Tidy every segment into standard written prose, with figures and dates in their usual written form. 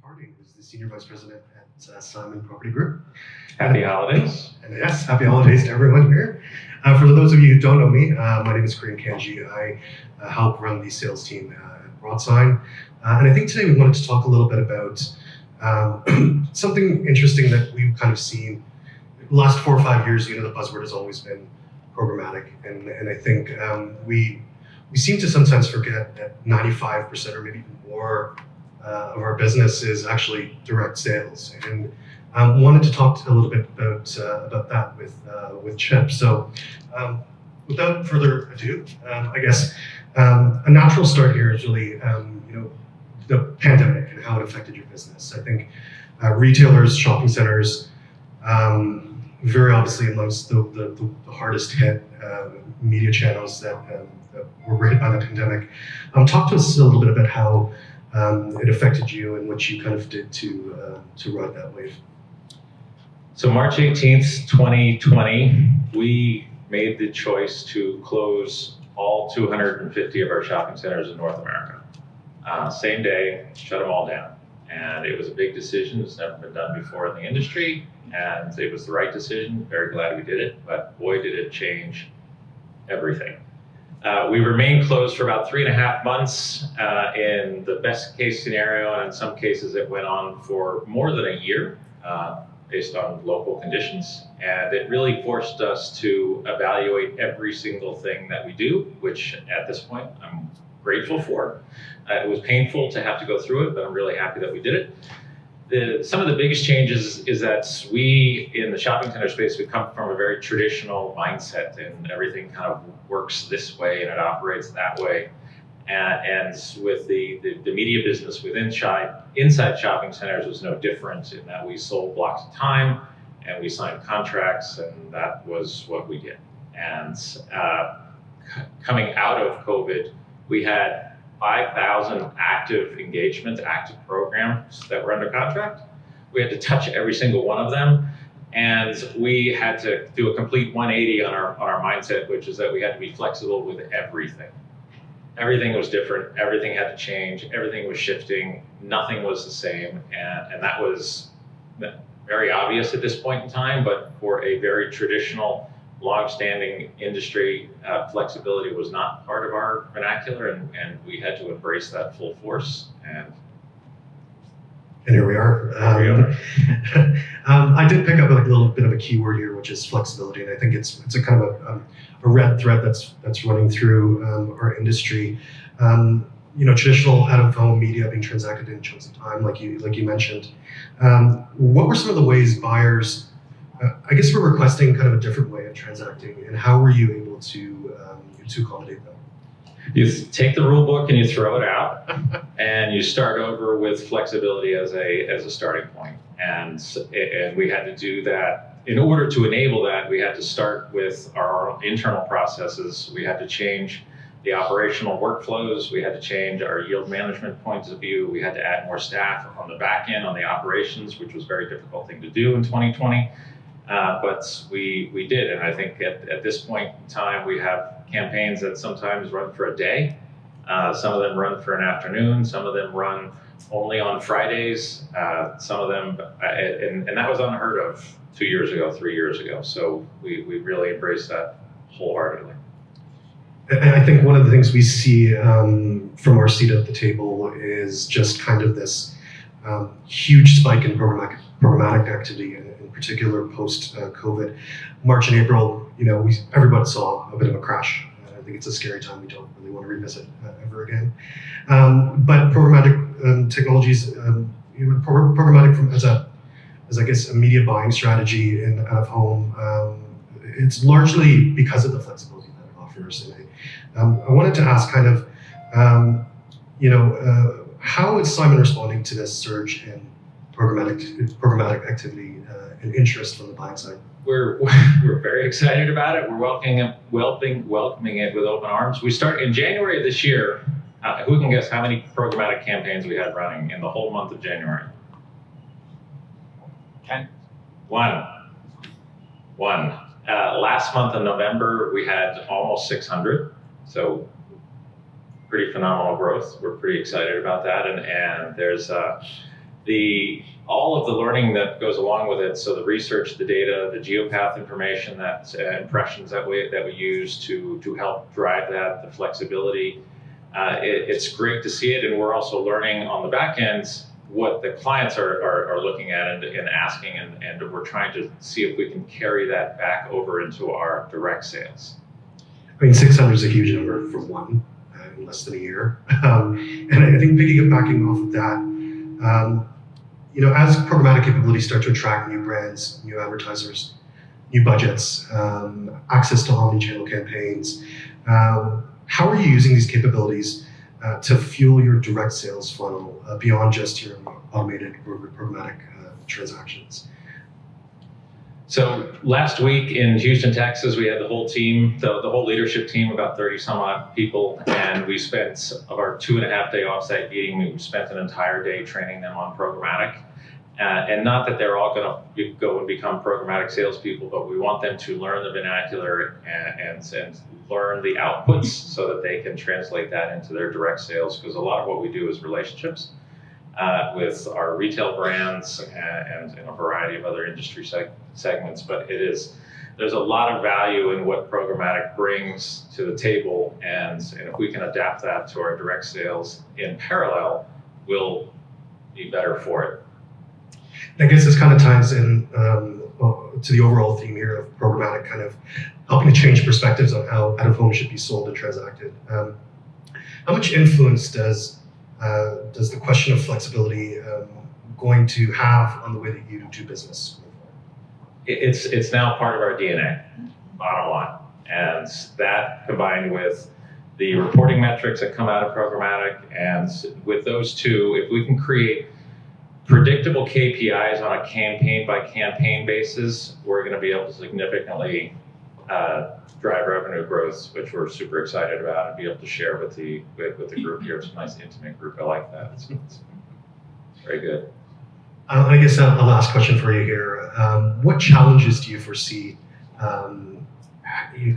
Harding, who's the Senior Vice President at Simon Property Group. Happy holidays. And yes, happy holidays to everyone here. For those of you who don't know me, my name is Karim Kanji. I help run the sales team at Broadsign. And I think today we wanted to talk a little bit about something interesting that we've kind of seen the last 4 or 5 years. The buzzword has always been programmatic. And I think we seem to sometimes forget that 95% or maybe even more of our business is actually direct sales, and wanted to talk a little bit about that with Chip. So, without further ado, I guess a natural start here is really the pandemic and how it affected your business. I think retailers, shopping centers, very obviously amongst the hardest hit media channels that were hit by the pandemic. Talk to us a little bit about how it affected you and what you kind of did to ride that wave. So March 18th, 2020, we made the choice to close all 250 of our shopping centers in North America. Same day, shut them all down. And it was a big decision. It's never been done before in the industry. And it was the right decision. Very glad we did it. But boy, did it change everything. We remained closed for about 3.5 months in the best case scenario, and in some cases it went on for more than a year based on local conditions. And it really forced us to evaluate every single thing that we do, which at this point I'm grateful for. It was painful to have to go through it, but I'm really happy that we did it. Some of the biggest changes is that we, in the shopping center space, we come from a very traditional mindset, and everything kind of works this way and it operates that way. And with the media business inside shopping centers was no different in that we sold blocks of time and we signed contracts, and that was what we did. And coming out of COVID, we had 5,000 active engagements, active programs that were under contract. We had to touch every single one of them. And we had to do a complete 180 on our mindset, which is that we had to be flexible with everything. Everything was different. Everything had to change. Everything was shifting. Nothing was the same. And that was very obvious at this point in time, but for a very traditional, long-standing industry, flexibility was not part of our vernacular, and we had to embrace that full force. And here we are. I did pick up a little bit of a keyword here, which is flexibility, and I think it's a kind of a red thread that's running through our industry. Traditional out-of-home media being transacted in chunks of time, like you mentioned. What were some of the ways buyers, I guess, we're requesting kind of a different way of transacting, and how were you able to accommodate them? You take the rule book and you throw it out, and you start over with flexibility as a starting point. And we had to do that. In order to enable that, we had to start with our internal processes. We had to change the operational workflows. We had to change our yield management points of view. We had to add more staff on the back end, on the operations, which was a very difficult thing to do in 2020. But we did, and I think at this point in time, we have campaigns that sometimes run for a day. Some of them run for an afternoon. Some of them run only on Fridays. Some of them, and that was unheard of 2 years ago, 3 years ago. So we really embraced that wholeheartedly. And I think one of the things we see from our seat at the table is just kind of this huge spike in programmatic activity, in particular post-COVID. March and April, everybody saw a bit of a crash. I think it's a scary time we don't really want to revisit ever again. But programmatic technologies, programmatic as I guess a media buying strategy in out-of-home, it's largely because of the flexibility that it offers. And I wanted to ask kind of, how is Simon responding to this surge in programmatic activity and interest from the buying side? We're very excited about it. We're welcoming it with open arms. We start in January of this year. Who can guess how many programmatic campaigns we had running in the whole month of January? 10. One. Last month in November, we had almost 600. So pretty phenomenal growth. We're pretty excited about that. And there's all of the learning that goes along with it, so the research, the data, the geopath information, that impressions that we use to help drive that, the flexibility, it's great to see it, and we're also learning on the back end what the clients are looking at and asking, and we're trying to see if we can carry that back over into our direct sales. I mean, 600 is a huge number for one in less than a year. And I think piggybacking off of that, as programmatic capabilities start to attract new brands, new advertisers, new budgets, access to omni-channel campaigns, how are you using these capabilities to fuel your direct sales funnel beyond just your automated or programmatic transactions? So last week in Houston, Texas, we had the whole team, the whole leadership team, about 30 some odd people, and we spent our 2.5-day offsite meeting, we spent an entire day training them on programmatic. And not that they're all going to go and become programmatic salespeople, but we want them to learn the vernacular and learn the outputs so that they can translate that into their direct sales, because a lot of what we do is relationships with our retail brands and in a variety of other industry segments, but there's a lot of value in what programmatic brings to the table, and if we can adapt that to our direct sales in parallel, we'll be better for it. I guess this kind of ties in to the overall theme here of programmatic kind of helping to change perspectives on how out-of-home should be sold and transacted. How much influence does the question of flexibility going to have on the way that you do business? It's now part of our DNA, bottom line. And that combined with the reporting metrics that come out of programmatic, and with those two, if we can create predictable KPIs on a campaign-by-campaign basis, we're going to be able to significantly drive revenue growth, which we're super excited about, and be able to share with the group here. It's a nice, intimate group. I like that. It's very good. I guess a last question for you here. What challenges do you foresee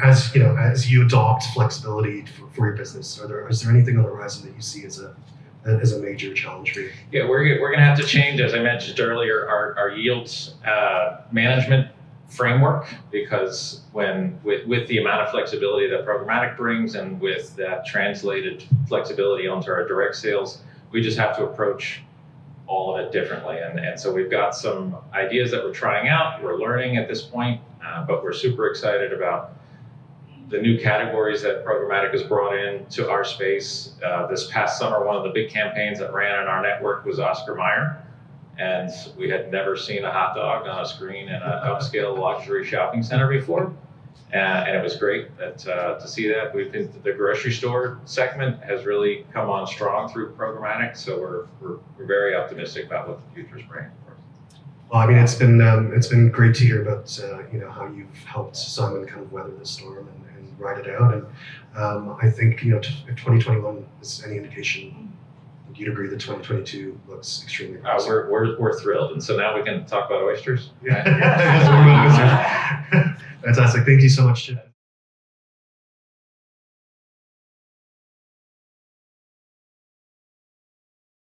as you adopt flexibility for your business? Is there anything on the horizon that you see as a major challenge for you? Yeah, we're going to have to change, as I mentioned earlier, our yields management framework, because with the amount of flexibility that programmatic brings, and with that translated flexibility onto our direct sales, we just have to approach all of it differently. And so we've got some ideas that we're trying out. We're learning at this point, but we're super excited about the new categories that programmatic has brought into our space. This past summer, one of the big campaigns that ran in our network was Oscar Mayer. And we had never seen a hot dog on a screen in an upscale luxury shopping center before. And it was great to see that. The grocery store segment has really come on strong through programmatic. So we're very optimistic about what the future is bringing for us. Well, I mean, it's been great to hear about how you've helped Simon kind of weather this storm and ride it out. And I think if 2021 is any indication, you'd agree that 2022 looks extremely promising. We're thrilled, and so now we can talk about oysters. Yeah. Fantastic. Thank you so much, Chip.